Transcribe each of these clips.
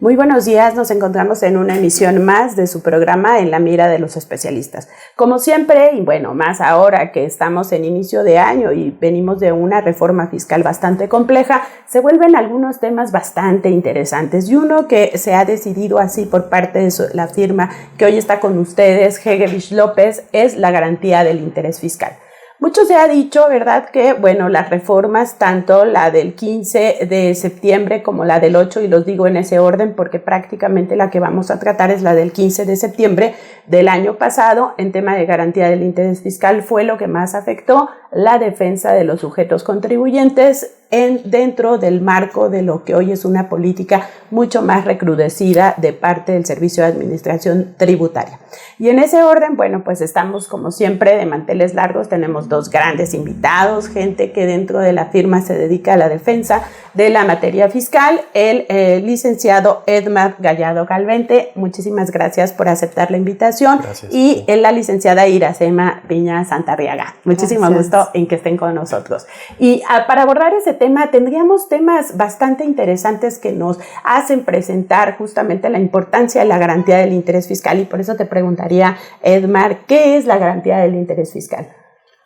Muy buenos días, nos encontramos en una emisión más de su programa En la mira de los especialistas. Como siempre, y bueno, más ahora que estamos en inicio de año y venimos de una reforma fiscal bastante compleja, se vuelven algunos temas bastante interesantes. Y uno que se ha decidido así por parte de la firma que hoy está con ustedes, Hegewisch López, es la garantía del interés fiscal. Mucho se ha dicho, ¿verdad?, que, bueno, las reformas, tanto la del 15 de septiembre como la del 8, y los digo en ese orden porque prácticamente la que vamos a tratar es la del 15 de septiembre del año pasado, en tema de garantía del interés fiscal, fue lo que más afectó la defensa de los sujetos contribuyentes dentro del marco de lo que hoy es una política mucho más recrudecida de parte del Servicio de Administración Tributaria. Y en ese orden, bueno, pues estamos como siempre de manteles largos, tenemos dos grandes invitados, gente que dentro de la firma se dedica a la defensa de la materia fiscal, el licenciado Edmar Gallardo Calvente, muchísimas gracias por aceptar la invitación. Gracias. Y la licenciada Iracema Viña Santarriaga, muchísimo gusto en que estén con nosotros. Y para abordar ese tema, tendríamos temas bastante interesantes que nos hacen presentar justamente la importancia de la garantía del interés fiscal, y por eso te preguntaría, Edmar, ¿qué es la garantía del interés fiscal?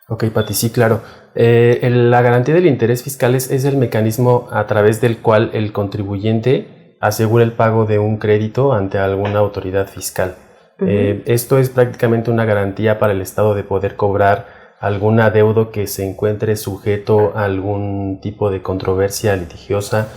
Ok, Pati, sí, claro. La garantía del interés fiscal es el mecanismo a través del cual el contribuyente asegura el pago de un crédito ante alguna autoridad fiscal. Esto es prácticamente una garantía para el Estado de poder cobrar algún adeudo que se encuentre sujeto a algún tipo de controversia litigiosa.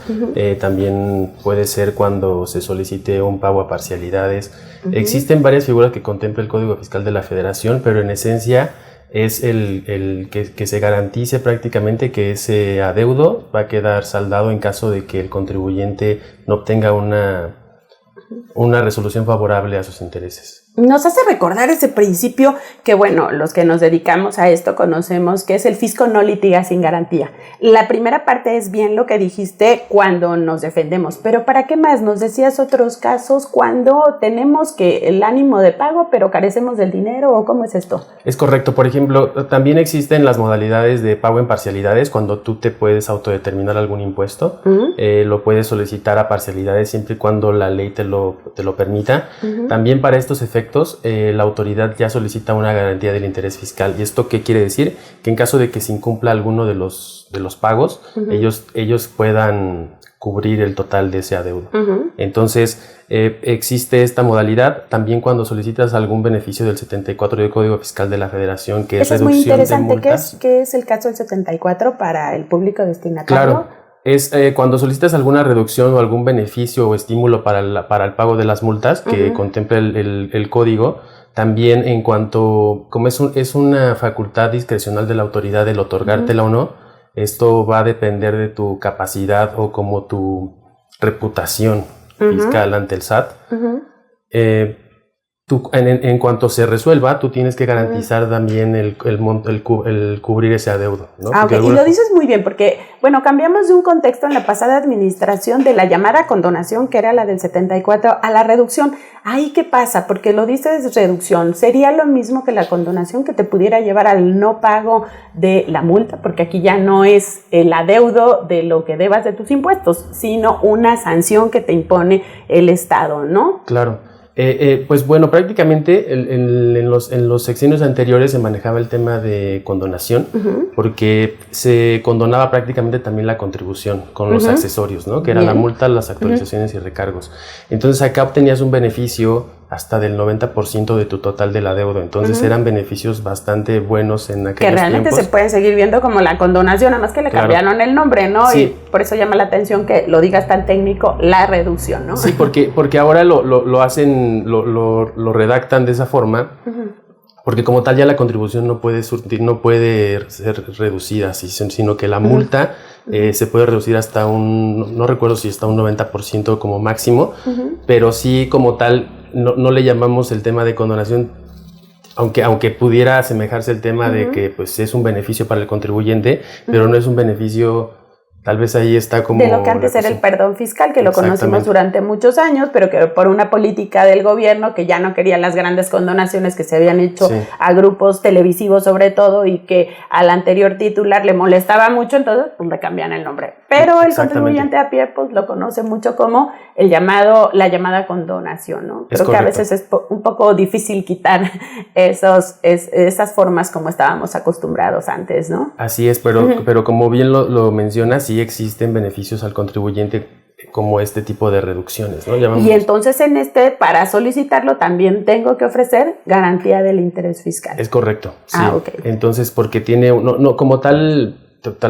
También puede ser cuando se solicite un pago a parcialidades. Existen varias figuras que contempla el Código Fiscal de la Federación, pero en esencia es el que se garantice prácticamente que ese adeudo va a quedar saldado en caso de que el contribuyente no obtenga una resolución favorable a sus intereses. Nos hace recordar ese principio que, bueno, los que nos dedicamos a esto conocemos, que es el fisco no litiga sin garantía. La primera parte es bien lo que dijiste cuando nos defendemos, pero ¿para qué más? Nos decías otros casos cuando tenemos que el ánimo de pago, pero carecemos del dinero, ¿o cómo es esto? Es correcto. Por ejemplo, también existen las modalidades de pago en parcialidades, cuando tú te puedes autodeterminar algún impuesto. Lo puedes solicitar a parcialidades siempre y cuando la ley te lo permita. También para estos efectos, la autoridad ya solicita una garantía del interés fiscal. ¿Y esto qué quiere decir? Que en caso de que se incumpla alguno de los pagos, ellos puedan cubrir el total de ese adeudo. Entonces, existe esta modalidad también cuando solicitas algún beneficio del 74 del Código Fiscal de la Federación, que es reducción de multas. Eso es muy interesante. ¿Qué es el caso del 74 para el público destinatario? Claro. Es cuando solicitas alguna reducción o algún beneficio o estímulo para el pago de las multas que contempla el código. También en cuanto, como es una facultad discrecional de la autoridad el otorgártela o no, esto va a depender de tu capacidad o como tu reputación fiscal ante el SAT. En cuanto se resuelva, tú tienes que garantizar también el cubrir ese adeudo, ¿no? Okay. Y lo dices muy bien, porque, bueno, cambiamos de un contexto en la pasada administración de la llamada condonación, que era la del 74, a la reducción. ¿Ahí qué pasa? Porque lo dices reducción. ¿Sería lo mismo que la condonación, que te pudiera llevar al no pago de la multa? Porque aquí ya no es el adeudo de lo que debas de tus impuestos, sino una sanción que te impone el Estado, ¿no? Claro. Pues bueno, prácticamente en los sexenios anteriores se manejaba el tema de condonación, porque se condonaba prácticamente también la contribución con los accesorios, ¿no? Que era la multa, las actualizaciones y recargos. Entonces acá obtenías un beneficio hasta del 90% de tu total del adeudo. Entonces eran beneficios bastante buenos en aquellos tiempos. Que realmente se pueden seguir viendo como la condonación, nada más que le cambiaron el nombre, ¿no? Sí. Y por eso llama la atención que lo digas tan técnico, la reducción, ¿no? Sí, porque ahora lo hacen, lo redactan de esa forma, porque como tal ya la contribución no puede ser reducida, sino que la multa se puede reducir hasta no recuerdo si hasta un 90% como máximo, pero sí como tal no le llamamos el tema de condonación, aunque pudiera asemejarse el tema de que pues es un beneficio para el contribuyente, pero no es un beneficio Tal vez ahí está como... De lo que antes era el perdón fiscal, que lo conocimos durante muchos años, pero que por una política del gobierno que ya no quería las grandes condonaciones que se habían hecho a grupos televisivos sobre todo y que al anterior titular le molestaba mucho, entonces pues le cambian el nombre. Pero el contribuyente a pie pues lo conoce mucho como la llamada condonación, ¿no? Creo que a veces es un poco difícil quitar esas formas como estábamos acostumbrados antes, ¿no? Así es, pero como bien lo mencionas, sí existen beneficios al contribuyente como este tipo de reducciones, ¿no? Y entonces para solicitarlo también tengo que ofrecer garantía del interés fiscal. Es correcto, sí. Okay. Entonces, porque tiene, no como tal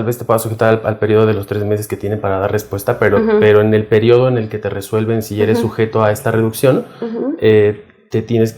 vez te pueda sujetar al periodo de los 3 meses que tienen para dar respuesta, pero en el periodo en el que te resuelven si eres sujeto a esta reducción,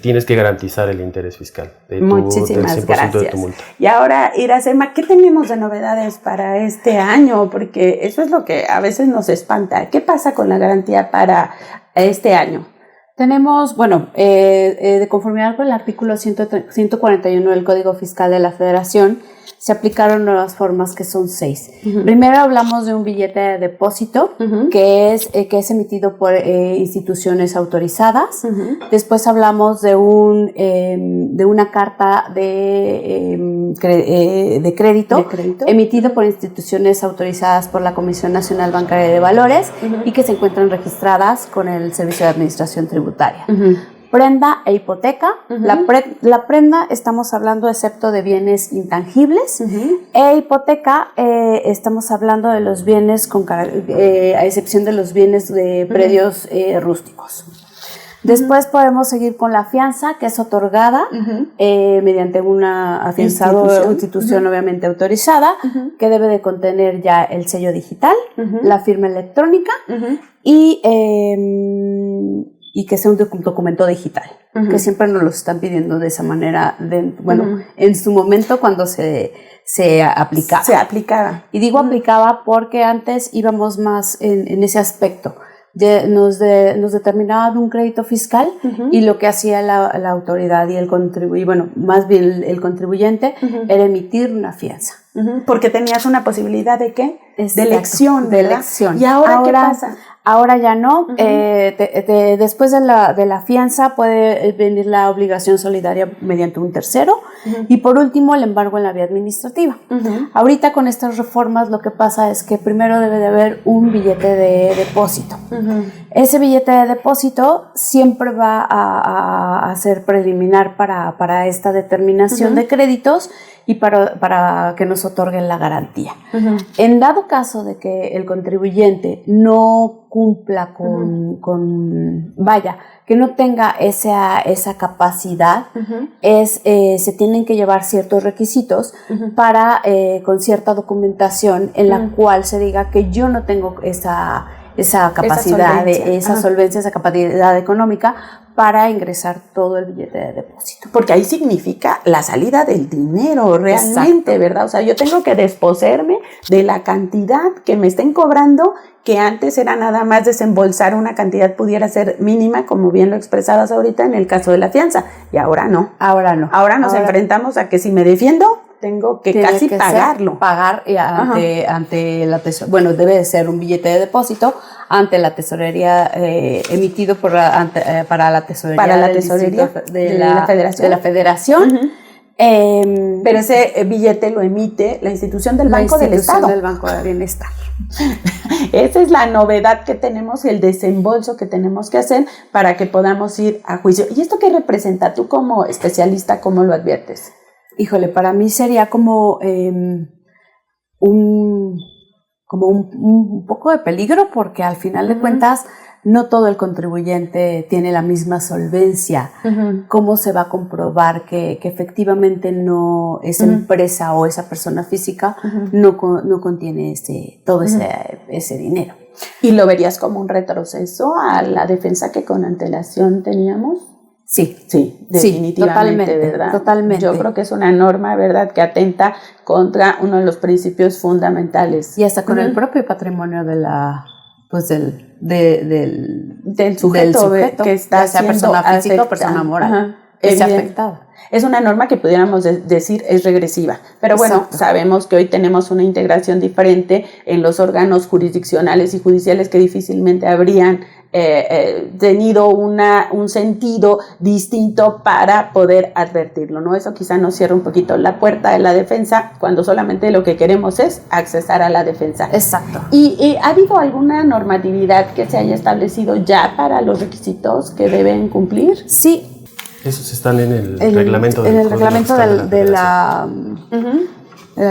tienes que garantizar el interés fiscal Muchísimas del 100% gracias. de tu multa. Y ahora, Iracema, ¿qué tenemos de novedades para este año? Porque eso es lo que a veces nos espanta. ¿Qué pasa con la garantía para este año? Tenemos, de conformidad con el artículo 141 del Código Fiscal de la Federación, se aplicaron nuevas formas que son 6. Primero hablamos de un billete de depósito que es emitido por instituciones autorizadas. Después hablamos de una carta de crédito emitido por instituciones autorizadas por la Comisión Nacional Bancaria de Valores y que se encuentran registradas con el Servicio de Administración Tributaria. Prenda e hipoteca. La prenda estamos hablando excepto de bienes intangibles e hipoteca estamos hablando de los bienes a excepción de los bienes de predios rústicos. Después podemos seguir con la fianza, que es otorgada mediante una afianzado institución obviamente autorizada, que debe de contener ya el sello digital, la firma electrónica y que sea un documento digital, que siempre nos lo están pidiendo de esa manera, en su momento cuando se aplicaba. Se aplicaba. Y digo aplicaba porque antes íbamos más en ese aspecto. Nos determinaban un crédito fiscal y lo que hacía la autoridad y el más bien el contribuyente era emitir una fianza. Porque tenías una posibilidad de ¿qué? De elección. De elección. ¿Y ahora qué pasa? Ahora ya no. Después de la fianza puede venir la obligación solidaria mediante un tercero y por último el embargo en la vía administrativa. Ahorita con estas reformas lo que pasa es que primero debe de haber un billete de depósito. Ese billete de depósito siempre va a ser preliminar para esta determinación de créditos y para que nos otorguen la garantía. En dado caso de que el contribuyente no cumpla que no tenga esa capacidad, se tienen que llevar ciertos requisitos con cierta documentación en la cual se diga que yo no tengo esa capacidad, esa solvencia, esa capacidad económica para ingresar todo el billete de depósito. Porque ahí significa la salida del dinero realmente, exacto, ¿verdad? O sea, yo tengo que desposeerme de la cantidad que me estén cobrando, que antes era nada más desembolsar una cantidad, pudiera ser mínima, como bien lo expresabas ahorita en el caso de la fianza, y ahora no. Ahora no. Ahora nos enfrentamos a que si me defiendo, tengo que casi pagarlo. Pagar ante la tesorería. Bueno, debe de ser un billete de depósito ante la tesorería emitido para la tesorería de la Federación. Pero ese billete lo emite la institución del Banco del Estado. Del Banco del Bienestar. Esa es la novedad que tenemos, el desembolso que tenemos que hacer para que podamos ir a juicio. ¿Y esto qué representa? Tú como especialista, ¿cómo lo adviertes? Híjole, para mí sería como un poco de peligro, porque al final de cuentas no todo el contribuyente tiene la misma solvencia. ¿Cómo se va a comprobar que efectivamente no esa empresa o esa persona física no contiene todo ese dinero? ¿Y lo verías como un retroceso a la defensa que con antelación teníamos? Sí, definitivamente, sí, ¿verdad? Totalmente. Yo creo que es una norma, ¿verdad?, que atenta contra uno de los principios fundamentales. Y hasta con el propio patrimonio del sujeto que está ya sea persona física o persona moral, que sea afectada. Es una norma que pudiéramos decir es regresiva, pero bueno, exacto, sabemos que hoy tenemos una integración diferente en los órganos jurisdiccionales y judiciales que difícilmente habrían tenido un sentido distinto para poder advertirlo, ¿no? Eso quizá nos cierra un poquito la puerta de la defensa cuando solamente lo que queremos es accesar a la defensa. Exacto. ¿Y ha habido alguna normatividad que se haya establecido ya para los requisitos que deben cumplir? Sí. Esos están en el reglamento del en el reglamento de la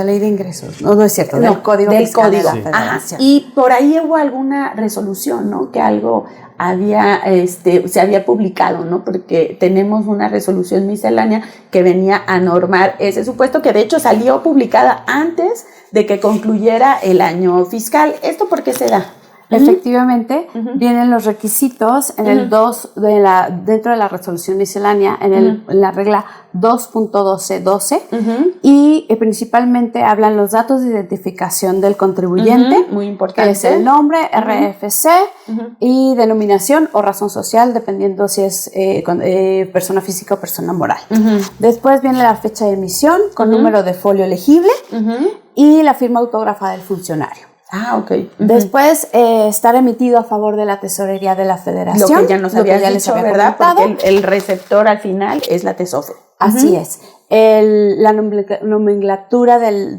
ley de ingresos. No es cierto, del código fiscal de la Federación. Y por ahí hubo alguna resolución, ¿no? Que algo se había publicado, ¿no? Porque tenemos una resolución miscelánea que venía a normar ese supuesto, que de hecho salió publicada antes de que concluyera el año fiscal. ¿Esto por qué se da? Efectivamente, vienen los requisitos en el 2 dentro de la resolución miscelánea, en la regla 2.1212, y principalmente hablan los datos de identificación del contribuyente, muy importante, que es el nombre, RFC, y denominación o razón social, dependiendo si es persona física o persona moral. Después viene la fecha de emisión con número de folio elegible y la firma autógrafa del funcionario. Ah, ok. Después, estar emitido a favor de la Tesorería de la Federación. Lo que ya nos había dicho, ¿verdad? Porque el receptor al final es la TESOFE. Así es. La nomenclatura del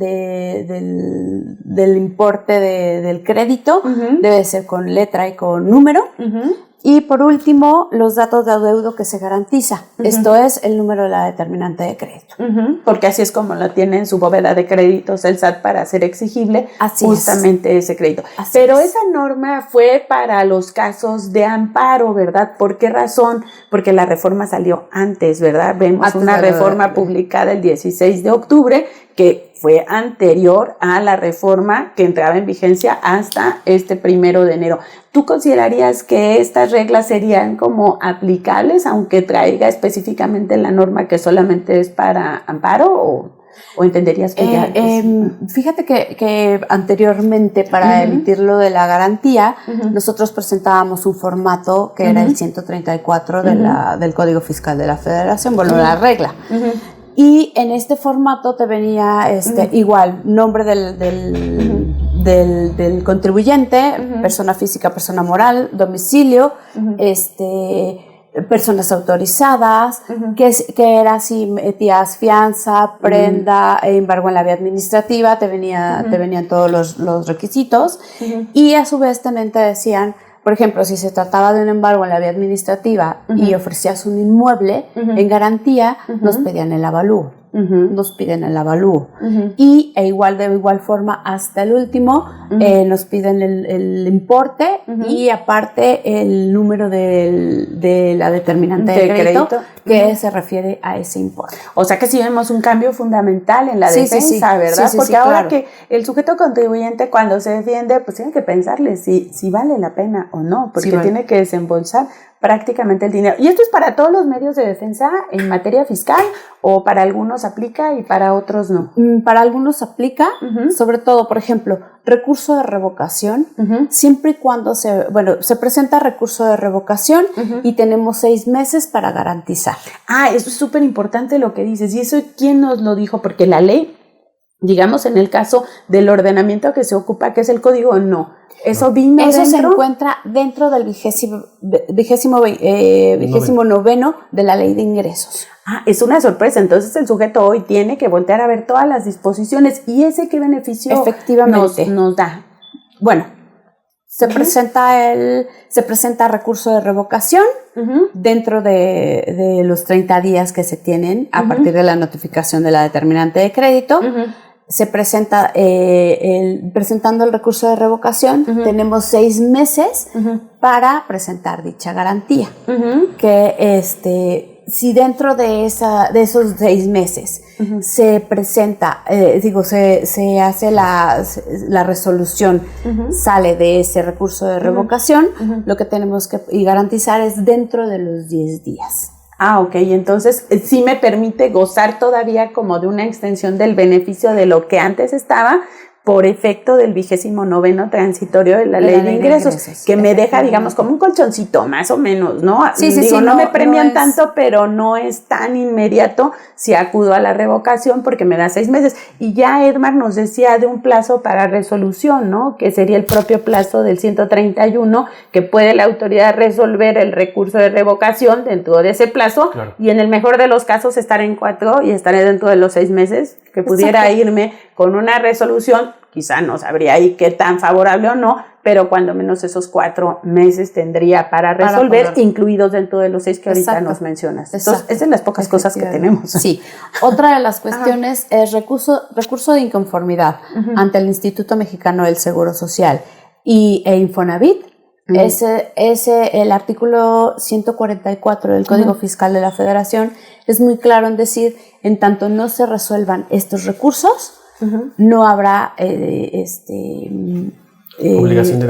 importe del crédito debe ser con letra y con número. Y por último, los datos de adeudo que se garantiza. Esto es el número de la determinante de crédito. Porque así es como lo tiene en su bóveda de créditos el SAT para hacer exigible justamente ese crédito. Pero esa norma fue para los casos de amparo, ¿verdad? ¿Por qué razón? Porque la reforma salió antes, ¿verdad? Vemos una reforma publicada el 16 de octubre que fue anterior a la reforma que entraba en vigencia hasta este 1 de enero. ¿Tú considerarías que estas reglas serían como aplicables, aunque traiga específicamente la norma que solamente es para amparo, o entenderías que ya? Fíjate que anteriormente, para emitir lo de la garantía, nosotros presentábamos un formato que era el 134 del Código Fiscal de la Federación, bueno, la regla. Y en este formato te venía igual, nombre del contribuyente, persona física, persona moral, domicilio, personas autorizadas, que era si metías fianza, prenda, embargo en la vía administrativa, te venían todos los requisitos, y a su vez también te decían, por ejemplo, si se trataba de un embargo en la vía administrativa y ofrecías un inmueble en garantía, nos pedían el avalúo. Nos piden el avalúo. Y de igual forma, hasta el último, nos piden el importe y aparte el número de la determinante de crédito que se refiere a ese importe. O sea que sí vemos un cambio fundamental en la defensa, ¿verdad? Porque ahora que el sujeto contribuyente cuando se defiende, pues tiene que pensarle si vale la pena o no, porque tiene que desembolsar prácticamente el dinero. ¿Y esto es para todos los medios de defensa en materia fiscal o para algunos aplica y para otros no? Para algunos aplica, sobre todo, por ejemplo, recurso de revocación, siempre y cuando se presenta recurso de revocación y tenemos 6 meses para garantizar. Eso es súper importante lo que dices. ¿Y eso quién nos lo dijo? Porque la ley, digamos en el caso del ordenamiento que se ocupa, que es el código, no. Eso se encuentra dentro del 29º de la ley de ingresos. Es una sorpresa. Entonces el sujeto hoy tiene que voltear a ver todas las disposiciones y ese qué beneficio efectivamente nos da. Bueno, se presenta recurso de revocación dentro de los 30 días que se tienen a partir de la notificación de la determinante de crédito. Se presenta presentando el recurso de revocación, tenemos 6 meses para presentar dicha garantía. Que si dentro de esos 6 meses se presenta, se hace la resolución, sale de ese recurso de revocación, lo que tenemos que garantizar es dentro de los 10 días. Ok, entonces sí me permite gozar todavía como de una extensión del beneficio de lo que antes estaba, por efecto del 29º transitorio de la ley de ingresos, que me deja, digamos, como un colchoncito, más o menos, ¿no? Digo, no me premian tanto, pero no es tan inmediato si acudo a la revocación porque me da 6 meses. Y ya Edmar nos decía de un plazo para resolución, ¿no? Que sería el propio plazo del 131, que puede la autoridad resolver el recurso de revocación dentro de ese plazo, claro. Y en el mejor de los casos estaré en 4 y estaré dentro de los 6 meses, que pudiera irme con una resolución. Quizá no sabría ahí qué tan favorable o no, pero cuando menos esos 4 meses tendría para resolver, incluidos dentro de los 6 que ahorita nos mencionas. Entonces, es de las pocas cosas que tenemos. Sí. Otra de las cuestiones es recurso de inconformidad ante el Instituto Mexicano del Seguro Social e Infonavit. El artículo 144 del Código Fiscal de la Federación es muy claro en decir, en tanto no se resuelvan estos recursos, no habrá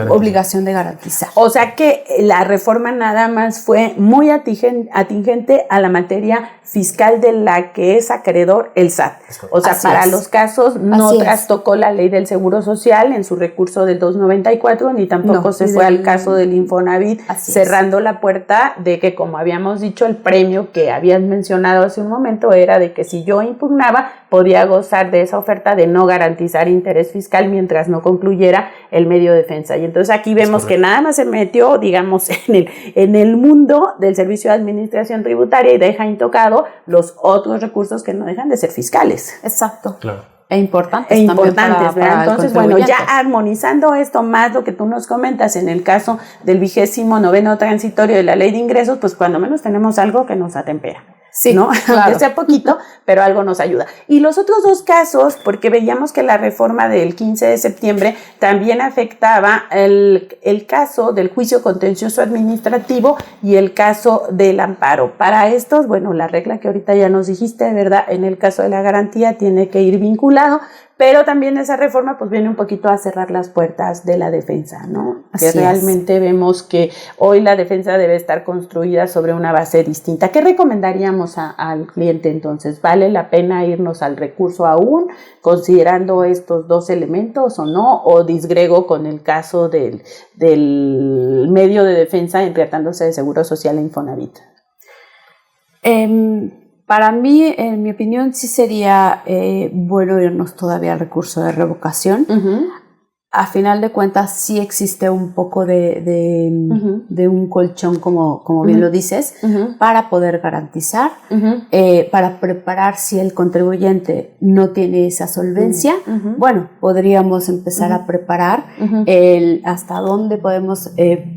obligación de garantizar. O sea que la reforma nada más fue muy atingente a la materia fiscal de la que es acreedor el SAT. O sea, para los casos no trastocó la ley del Seguro Social en su recurso del 294, ni tampoco se fue al caso del Infonavit, cerrando la puerta de que, como habíamos dicho, el premio que habían mencionado hace un momento era de que si yo impugnaba, podía gozar de esa oferta de no garantizar interés fiscal mientras no concluyera el medio de defensa. Y entonces aquí vemos que nada más se metió, digamos, en el mundo del Servicio de Administración Tributaria y deja intocado los otros recursos que no dejan de ser fiscales. Exacto. Claro. Importantes, ¿verdad? Entonces, bueno, ya armonizando esto más lo que tú nos comentas en el caso del 29º transitorio de la ley de ingresos, pues cuando menos tenemos algo que nos atempera. Sí, ¿no? Claro. Aunque sea poquito, pero algo nos ayuda. Y los otros 2 casos, porque veíamos que la reforma del 15 de septiembre también afectaba el caso del juicio contencioso administrativo y el caso del amparo. Para estos, bueno, la regla que ahorita ya nos dijiste, ¿verdad? En el caso de la garantía tiene que ir vinculado, pero también esa reforma pues viene un poquito a cerrar las puertas de la defensa, ¿no? Que realmente vemos que hoy la defensa debe estar construida sobre una base distinta. ¿Qué recomendaríamos al cliente entonces? ¿Vale la pena irnos al recurso aún, considerando estos 2 elementos o no? ¿O disgrego con el caso del medio de defensa tratándose de Seguro Social e Infonavit? Para mí, en mi opinión, sí sería bueno irnos todavía al recurso de revocación. A final de cuentas, sí existe un poco de un colchón, como bien lo dices, para poder garantizar, para preparar si el contribuyente no tiene esa solvencia. Bueno, podríamos empezar a preparar hasta dónde podemos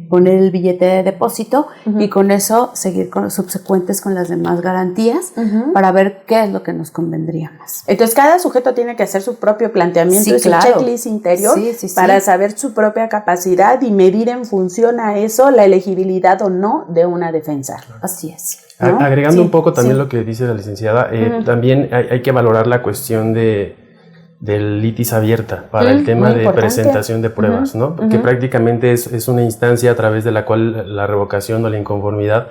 poner el billete de depósito y con eso seguir con los subsecuentes con las demás garantías para ver qué es lo que nos convendría más. Entonces, cada sujeto tiene que hacer su propio planteamiento y su checklist interior para saber su propia capacidad y medir en función a eso la elegibilidad o no de una defensa. Así es. ¿No? Agregando un poco también lo que dice la licenciada, también hay que valorar la cuestión del litis abierta para el tema de presentación de pruebas, ¿no? Porque prácticamente es una instancia a través de la cual la revocación o la inconformidad,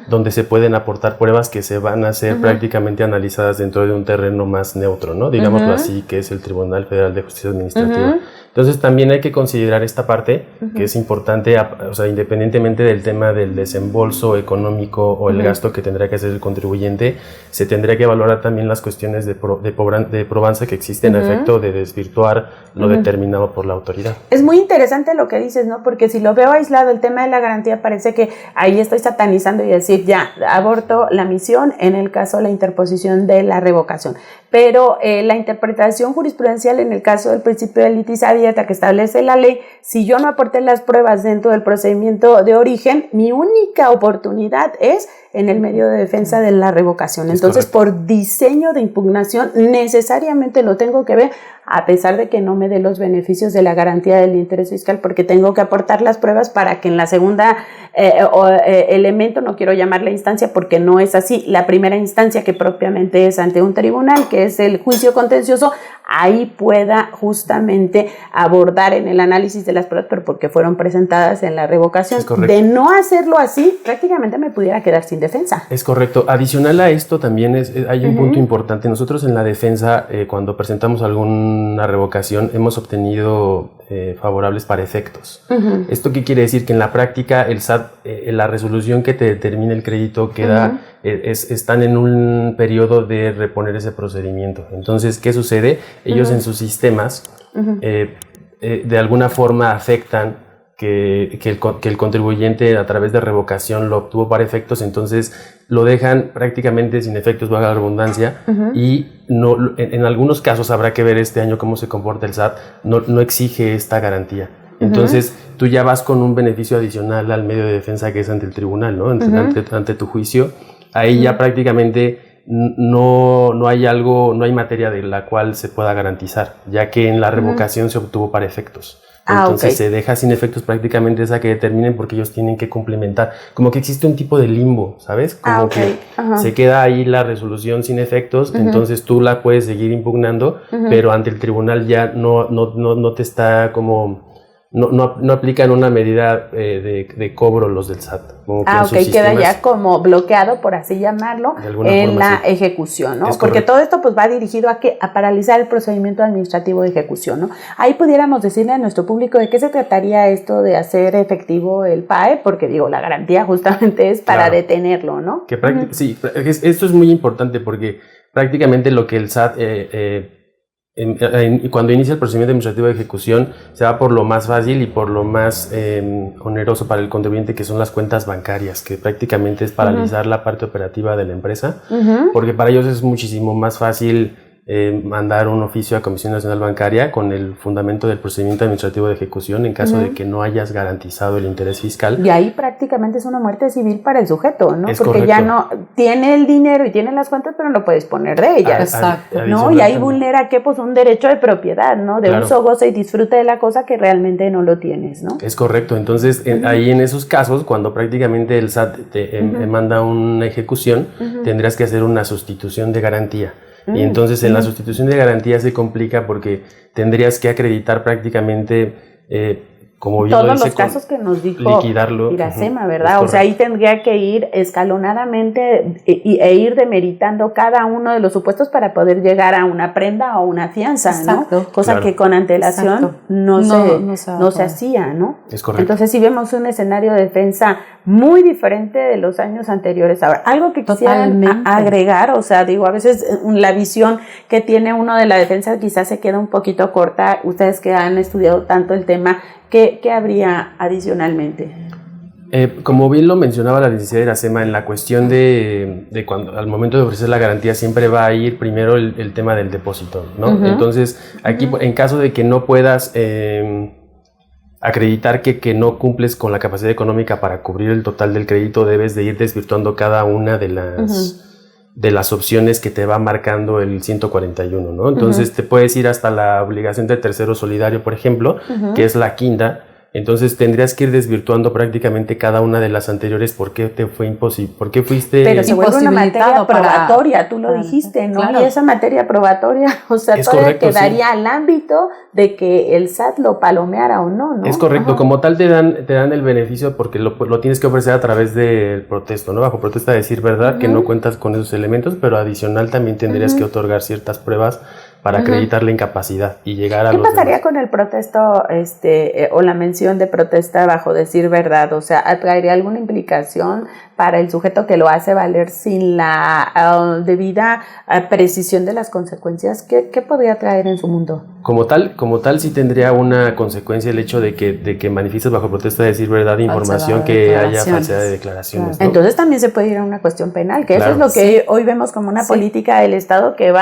donde se pueden aportar pruebas que se van a ser prácticamente analizadas dentro de un terreno más neutro, ¿no? Digámoslo así, que es el Tribunal Federal de Justicia Administrativa. Entonces también hay que considerar esta parte, que es importante, o sea, independientemente del tema del desembolso económico o el gasto que tendrá que hacer el contribuyente, se tendría que valorar también las cuestiones de probanza que existen a efecto de desvirtuar lo determinado por la autoridad. Es muy interesante lo que dices, ¿no? Porque si lo veo aislado, el tema de la garantía parece que ahí estoy satanizando y decir, ya, aborto la misión en el caso de la interposición de la revocación. Pero la interpretación jurisprudencial en el caso del principio de litis abierta que establece la ley, si yo no aporté las pruebas dentro del procedimiento de origen, mi única oportunidad es en el medio de defensa de la revocación. Entonces, por diseño de impugnación, necesariamente lo tengo que ver, a pesar de que no me dé los beneficios de la garantía del interés fiscal, porque tengo que aportar las pruebas para que en la segunda elemento, no quiero llamarla instancia porque no es así, la primera instancia que propiamente es ante un tribunal, que es el juicio contencioso, ahí pueda justamente abordar en el análisis de las pruebas, pero porque fueron presentadas en la revocación. De no hacerlo así, prácticamente me pudiera quedar sin sin defensa. Es correcto. Adicional a esto también hay un punto importante. Nosotros en la defensa, cuando presentamos alguna revocación, hemos obtenido favorables para efectos. ¿Esto qué quiere decir? Que en la práctica el SAT, la resolución que te determina el crédito queda, están en un periodo de reponer ese procedimiento. Entonces, ¿qué sucede? Ellos en sus sistemas de alguna forma afectan que el contribuyente a través de revocación lo obtuvo para efectos, entonces lo dejan prácticamente sin efectos, valga la redundancia, y no, en algunos casos habrá que ver este año cómo se comporta el SAT, no exige esta garantía. Entonces tú ya vas con un beneficio adicional al medio de defensa que es ante el tribunal, ¿no? Ante tu juicio. Ahí ya prácticamente no hay materia de la cual se pueda garantizar, ya que en la revocación se obtuvo para efectos. Entonces se deja sin efectos prácticamente esa que determinen porque ellos tienen que complementar. Como que existe un tipo de limbo, ¿sabes? Como que se queda ahí la resolución sin efectos, entonces tú la puedes seguir impugnando, pero ante el tribunal ya no te está como... No aplican una medida de cobro los del SAT. Como que queda ya como bloqueado, por así llamarlo, en la ejecución, ¿no? Porque todo esto pues va dirigido a paralizar el procedimiento administrativo de ejecución, ¿no? Ahí pudiéramos decirle a nuestro público de qué se trataría esto de hacer efectivo el PAE, porque digo, la garantía justamente es para detenerlo, ¿no? Sí, esto es muy importante porque prácticamente lo que el SAT... cuando inicia el procedimiento administrativo de ejecución se va por lo más fácil y por lo más oneroso para el contribuyente, que son las cuentas bancarias, que prácticamente es paralizar la parte operativa de la empresa, porque para ellos es muchísimo más fácil mandar un oficio a Comisión Nacional Bancaria con el fundamento del procedimiento administrativo de ejecución en caso de que no hayas garantizado el interés fiscal. Y ahí prácticamente es una muerte civil para el sujeto, ¿no? Es porque correcto. Ya no tiene el dinero y tiene las cuentas, pero no puedes poner de ellas. Exacto. ¿No? Y ahí vulnera ¿qué? Pues un derecho de propiedad, ¿no? De uso, goce y disfrute de la cosa que realmente no lo tienes, ¿no? Es correcto. Entonces, ahí en esos casos, cuando prácticamente el SAT te manda una ejecución, tendrás que hacer una sustitución de garantía. Y entonces en la sustitución de garantía se complica porque tendrías que acreditar prácticamente, como bien todos lo dice, los casos que nos dijo liquidarlo. Iracema, ¿verdad? O sea, ahí tendría que ir escalonadamente e ir demeritando cada uno de los supuestos para poder llegar a una prenda o una fianza, ¿no? Cosa que con antelación no se hacía, ¿no? Es correcto. Entonces sí vemos un escenario de defensa muy diferente de los años anteriores. Ahora, algo que quisieran agregar, o sea, digo, a veces la visión que tiene uno de la defensa quizás se queda un poquito corta. Ustedes que han estudiado tanto el tema, ¿qué habría adicionalmente? Como bien lo mencionaba la licenciada Iracema, en la cuestión de cuando al momento de ofrecer la garantía siempre va a ir primero el tema del depósito, ¿no? Entonces, aquí en caso de que no puedas acreditar que no cumples con la capacidad económica para cubrir el total del crédito, debes de ir desvirtuando cada una de las opciones que te va marcando el 141, ¿no? Entonces te puedes ir hasta la obligación de tercero solidario, por ejemplo, que es la quinta. Entonces tendrías que ir desvirtuando prácticamente cada una de las anteriores. ¿Por qué te fue imposible? ¿Por qué fuiste? Pero se vuelve una materia probatoria, tú lo dijiste, ¿no? Claro. Y esa materia probatoria, o sea, todavía quedaría al ámbito de que el SAT lo palomeara o no, ¿no? Es correcto, como tal te dan el beneficio porque lo tienes que ofrecer a través del protesto, ¿no? Bajo protesta de decir verdad que no cuentas con esos elementos, pero adicional también tendrías que otorgar ciertas pruebas para acreditar la incapacidad y llegar a los demás. ¿Qué pasaría con el protesto o la mención de protesta bajo decir verdad? O sea, ¿traería alguna implicación para el sujeto que lo hace valer sin la debida precisión de las consecuencias? ¿Qué podría traer en su mundo? Como tal sí tendría una consecuencia el hecho de que manifiestes bajo protesta de decir verdad información que haya falsedad de declaraciones, ¿no? Entonces también se puede ir a una cuestión penal, que eso es lo que hoy vemos como una política del Estado que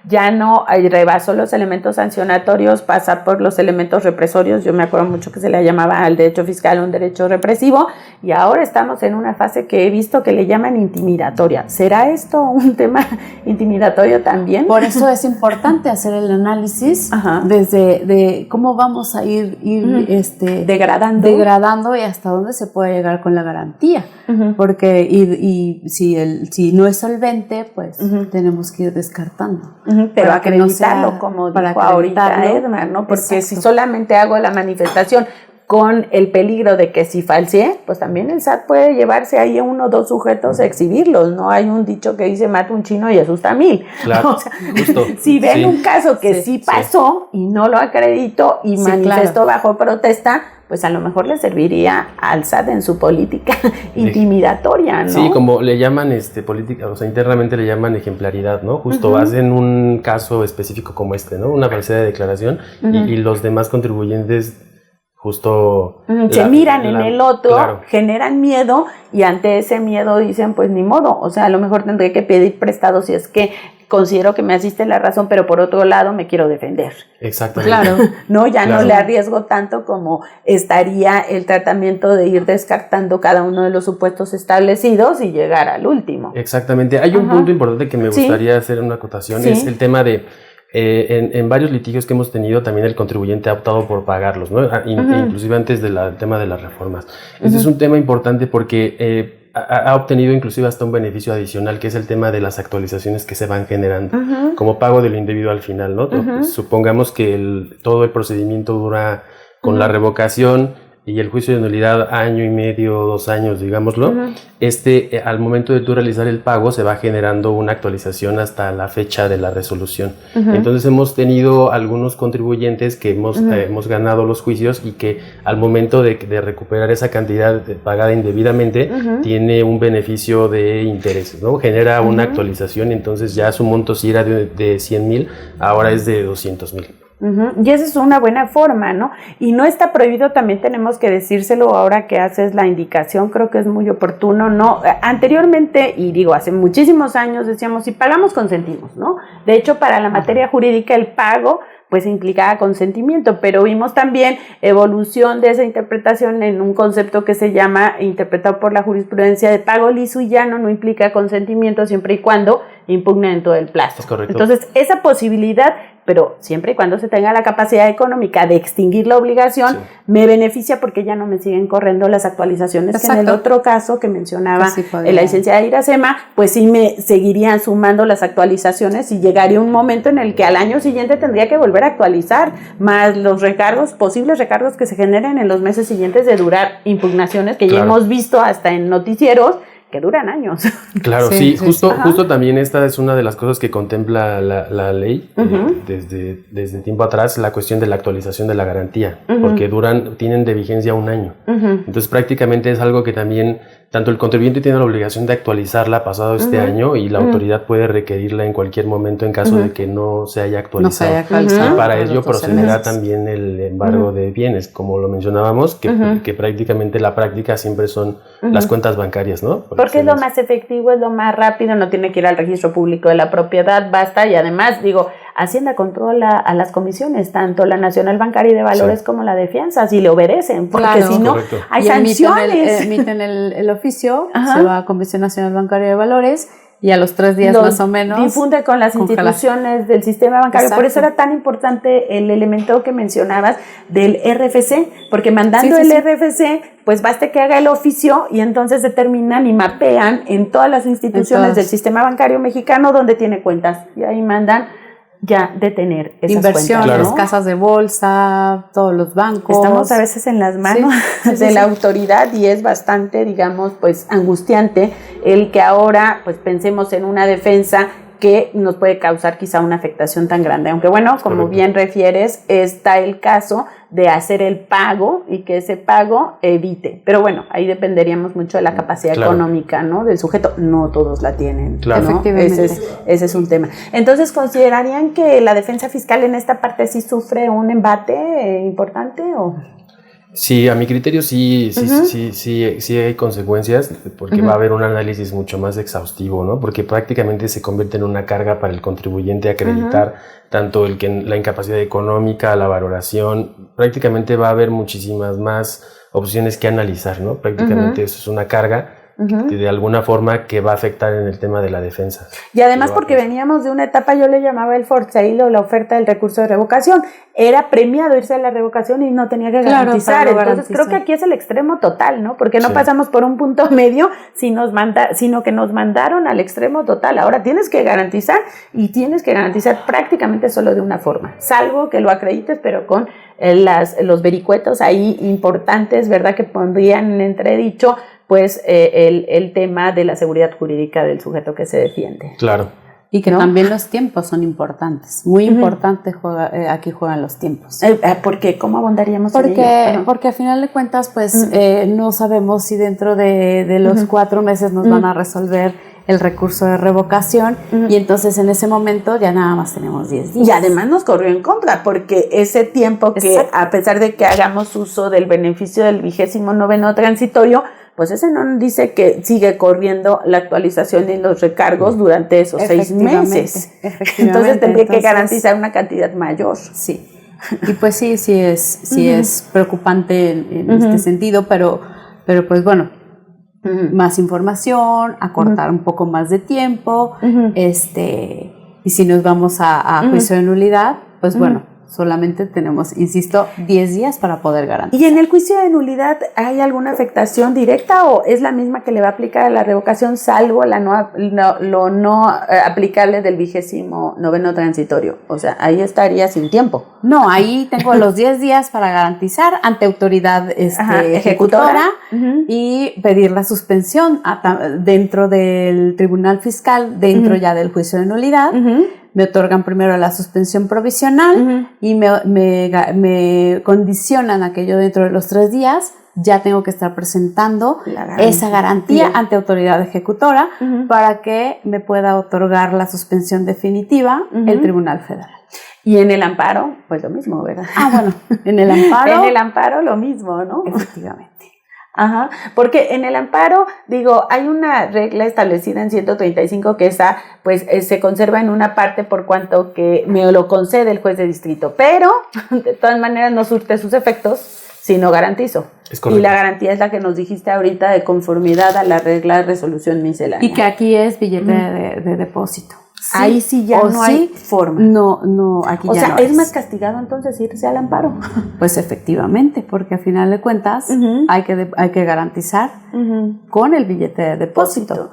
ya no rebasó los elementos sancionatorios, pasa por los elementos represorios. Yo me acuerdo mucho que se le llamaba al derecho fiscal un derecho represivo, y ahora estamos en una fase que he visto que le llaman intimidatoria. ¿Será esto un tema intimidatorio también? Por eso es importante hacer el análisis de cómo vamos a ir degradando y hasta dónde se puede llegar con la garantía, porque y si no es solvente, pues tenemos que ir descartando. Pero acreditarlo, como dijo ahorita Edmar, ¿no? Porque si solamente hago la manifestación con el peligro de que si falsee, pues también el SAT puede llevarse ahí a 1 o 2 sujetos a exhibirlos. No hay un dicho que dice mata un chino y asusta a 1000. Claro, o sea, justo. Si ven un caso que sí pasó y no lo acreditó y manifestó bajo protesta, pues a lo mejor le serviría al SAT en su política intimidatoria, ¿no? Sí, como le llaman política, o sea, internamente le llaman ejemplaridad, ¿no? Justo hacen un caso específico como ¿no? Una falsedad de declaración y los demás contribuyentes justo se miran en el otro, generan miedo y ante ese miedo dicen pues ni modo, o sea, a lo mejor tendré que pedir prestado si es que considero que me asiste la razón, pero por otro lado me quiero defender. Exactamente. Claro. No, ya no le arriesgo tanto como estaría el tratamiento de ir descartando cada uno de los supuestos establecidos y llegar al último. Exactamente. Hay un punto importante que me gustaría hacer una acotación, es el tema de en varios litigios que hemos tenido también el contribuyente ha optado por pagarlos, ¿no? Inclusive antes del tema de las reformas. Este es un tema importante porque ha obtenido inclusive hasta un beneficio adicional, que es el tema de las actualizaciones que se van generando como pago de lo indebido al final, ¿no? Supongamos que todo el procedimiento dura con la revocación y el juicio de nulidad 1 año y medio, 2 años, digámoslo. Al momento de tú realizar el pago se va generando una actualización hasta la fecha de la resolución. Entonces hemos tenido algunos contribuyentes que hemos ganado los juicios y que al momento de recuperar esa cantidad pagada indebidamente tiene un beneficio de intereses, ¿no? Genera una actualización, entonces ya su monto si era de 100,000, ahora es de 200,000. Y esa es una buena forma, ¿no? Y no está prohibido, también tenemos que decírselo ahora que haces la indicación, creo que es muy oportuno, ¿no? Anteriormente, y digo, hace muchísimos años decíamos, si pagamos, consentimos, ¿no? De hecho, para la materia jurídica, el pago pues implicaba consentimiento, pero vimos también evolución de esa interpretación en un concepto que se llama, interpretado por la jurisprudencia, de pago liso y llano, no implica consentimiento siempre y cuando impugne en todo el plazo. Es correcto. Entonces, esa posibilidad, pero siempre y cuando se tenga la capacidad económica de extinguir la obligación, me beneficia porque ya no me siguen corriendo las actualizaciones. Exacto. Que en el otro caso que mencionaba la licenciada Iracema, pues sí me seguirían sumando las actualizaciones y llegaría un momento en el que al año siguiente tendría que volver a actualizar, más los recargos, posibles recargos que se generen en los meses siguientes de durar impugnaciones que ya hemos visto hasta en noticieros, que duran años. Claro, sí, justo también esta es una de las cosas que contempla la ley desde tiempo atrás, la cuestión de la actualización de la garantía, porque tienen de vigencia 1 año. Entonces prácticamente es algo que también tanto el contribuyente tiene la obligación de actualizarla pasado este año y la autoridad puede requerirla en cualquier momento en caso de que no se haya actualizado. Y para ello procederá también el embargo de bienes, como lo mencionábamos, que prácticamente la práctica siempre son las cuentas bancarias, ¿no? Porque es lo más efectivo, es lo más rápido, no tiene que ir al registro público de la propiedad, basta, y además, digo, Hacienda controla a las comisiones, tanto la Nacional Bancaria y de Valores como la de Fianzas, y le obedecen, porque si no, hay sanciones. Emiten el oficio, se va a Comisión Nacional Bancaria de Valores, y a los 3 días más o menos difunde con las instituciones del sistema bancario. Exacto. Por eso era tan importante el elemento que mencionabas del RFC, porque mandando el RFC, pues basta que haga el oficio y entonces determinan y mapean en todas las instituciones del sistema bancario mexicano donde tiene cuentas, y ahí mandan ya detener esas inversiones, cuentas, ¿no? Casas de bolsa, todos los bancos. Estamos a veces en las manos de la autoridad y es bastante, digamos, pues angustiante el que ahora pues pensemos en una defensa que nos puede causar quizá una afectación tan grande. Aunque bueno, como bien refieres, está el caso de hacer el pago y que ese pago evite. Pero bueno, ahí dependeríamos mucho de la capacidad económica, ¿no? Del sujeto. No todos la tienen, claro, ¿no? Ese es un tema. Entonces, ¿considerarían que la defensa fiscal en esta parte sí sufre un embate importante o...? Sí, a mi criterio sí hay consecuencias, porque va a haber un análisis mucho más exhaustivo, ¿no? Porque prácticamente se convierte en una carga para el contribuyente acreditar tanto la incapacidad económica, la valoración. Prácticamente va a haber muchísimas más opciones que analizar, ¿no? Prácticamente eso es una carga de alguna forma que va a afectar en el tema de la defensa. Y además porque veníamos de una etapa, yo le llamaba el for sale o la oferta del recurso de revocación. Era premiado irse a la revocación y no tenía que garantizar. Entonces creo que aquí es el extremo total, ¿no? Porque no pasamos por un punto medio, sino que nos mandaron al extremo total. Ahora tienes que garantizar y tienes que garantizar prácticamente solo de una forma, salvo que lo acredites, pero con los vericuetos ahí importantes, ¿verdad? Que pondrían en entredicho pues el tema de la seguridad jurídica del sujeto que se defiende. Claro. Y que también los tiempos son importantes, muy importante aquí juegan los tiempos. ¿Por qué? ¿Cómo abundaríamos en ello? Porque a final de cuentas, pues no sabemos si dentro de los 4 meses nos van a resolver el recurso de revocación y entonces en ese momento ya nada más tenemos 10 días. Y además nos corrió en contra porque ese tiempo que Exacto. a pesar de que hagamos uso del beneficio del 29º transitorio, pues ese no dice que sigue corriendo la actualización y los recargos durante esos 6 meses. Entonces tendría que garantizar una cantidad mayor. Sí. Y pues sí es preocupante en este sentido, pero pues bueno, más información, acortar un poco más de tiempo, y si nos vamos a juicio de nulidad, pues bueno, solamente tenemos, insisto, 10 días para poder garantizar. ¿Y en el juicio de nulidad hay alguna afectación directa o es la misma que le va a aplicar a la revocación salvo lo no aplicable del 29º transitorio? O sea, ahí estaría sin tiempo. No, ahí tengo los 10 días para garantizar ante autoridad ejecutora y pedir la suspensión dentro del tribunal fiscal, dentro ya del juicio de nulidad. Me otorgan primero la suspensión provisional y me condicionan aquello dentro de los 3 días. Ya tengo que estar presentando esa garantía ante autoridad ejecutora para que me pueda otorgar la suspensión definitiva el Tribunal Federal. Y en el amparo, pues lo mismo, ¿verdad? Bueno, en el amparo. En el amparo lo mismo, ¿no? Efectivamente. Ajá, porque en el amparo, hay una regla establecida en 135 que esa, pues, se conserva en una parte por cuanto que me lo concede el juez de distrito, pero de todas maneras no surte sus efectos si no garantizo. Es correcto. Y la garantía es la que nos dijiste ahorita de conformidad a la regla de resolución miscelánea. Y que aquí es billete de depósito. Sí, ahí sí ya no hay forma. No, aquí ya no. O sea, ¿es más castigado entonces irse al amparo? Pues efectivamente, porque al final de cuentas hay que garantizar con el billete de depósito.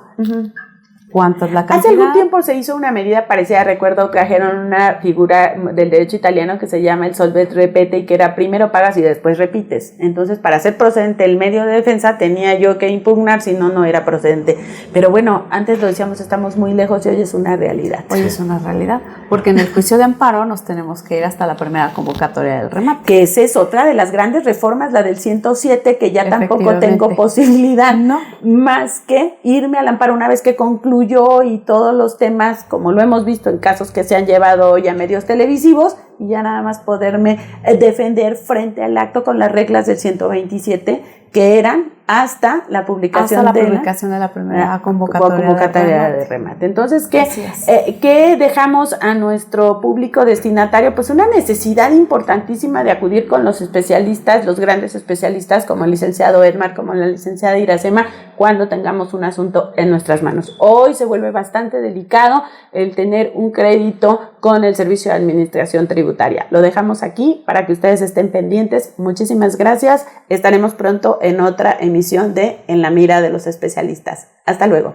¿Cuánto es la cantidad? Hace algún tiempo se hizo una medida parecida, recuerdo, trajeron una figura del derecho italiano que se llama el solvet repete y que era primero pagas y después repites. Entonces, para ser procedente el medio de defensa tenía yo que impugnar, si no, no era procedente. Pero bueno, antes lo decíamos, estamos muy lejos y hoy es una realidad. Hoy es una realidad, porque en el juicio de amparo nos tenemos que ir hasta la primera convocatoria del remate. Que esa es otra de las grandes reformas, la del 107, que ya tampoco tengo posibilidad, más que irme al amparo una vez que concluyo y todos los temas, como lo hemos visto en casos que se han llevado hoy a medios televisivos, y ya nada más poderme defender frente al acto con las reglas del 127, que eran hasta la publicación de la primera convocatoria de remate. Entonces, ¿qué dejamos a nuestro público destinatario? Pues una necesidad importantísima de acudir con los especialistas, los grandes especialistas como el licenciado Edmar, como la licenciada Iracema, cuando tengamos un asunto en nuestras manos. Hoy se vuelve bastante delicado el tener un crédito con el Servicio de Administración Tributaria. Lo dejamos aquí para que ustedes estén pendientes. Muchísimas gracias. Estaremos pronto en otra emisión de En la Mira de los Especialistas. Hasta luego.